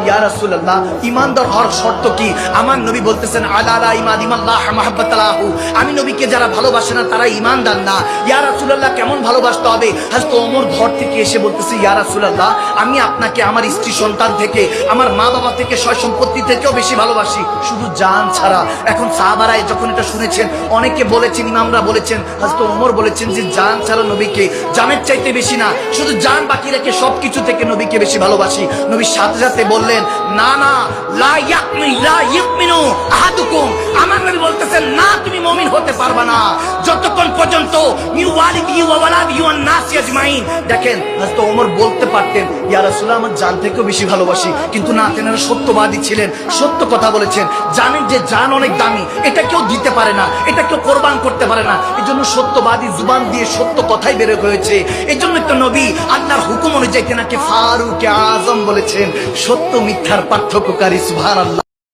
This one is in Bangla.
ইয়া রাসূলুল্লাহ ঈমানদার হওয়ার শর্ত কি? আমার নবী বলতেছেন আলা লা ঈমানিল্লাহ মাহাব্বাতালাহু, আমি নবীকে যারা ভালোবাসে না তারা ঈমানদার না। ইয়া রাসূলুল্লাহ কেমন ভালোবাসতে হবে? হযরত ওমর ঘর থেকে এসে বলতেছে ইয়া রাসূলুল্লাহ আমি আপনাকে আমার স্ত্রী সন্তান থেকে, আমার মা বাবা থেকে, সয় সম্পত্তি থেকেও বেশি ভালোবাসি, শুধু জান ছাড়া। এখন সাহাবারা যখন এটা শুনেছেন, অনেকে বলেছেন, ইমামরা বলেছেন, হযরত ওমর বলেছেন যে জান ছাড়া নবীকে জানের চাইতে বেশি না, শুধু জান বাকি রেখে সবকিছু থেকে নবীকে বেশি ভালোবাসি। নবী সাথে সাথে বললেন না না, লা ইউমিনু আহাদুকুম, আমার নবী বলতেছেন না, তুমি মুমিন হতে পারবে না যতক্ষণ পর্যন্ত মিওয়ালিদি ওয়া ওয়ালাদি ওয়ান নাস আজমাইন। দেখেন হযরত ওমর বলতে পারতেন ইয়া রাসূলুল্লাহ আমার জান থেকেও বেশি ভালোবাসি, কিন্তু না, তেনারা সত্যবাদী ছিলেন, সত্য কথা বলেছেন। জানেন যে জান অনেক দামি, এটা কেউ দিতে পারে না, এটা কেউ কোরবান করতে পারে না, এই জন্য সত্যবাদী জুবান দিয়ে সত্য কথাই বের হয়েছে। এই জন্য তো নবী আল্লাহর হুকুম অনুযায়ী তেনাকে ফারুক আজম বলেছেন, সত্য মিথ্যার পার্থক্যকারী। সুবহানাল্লাহ।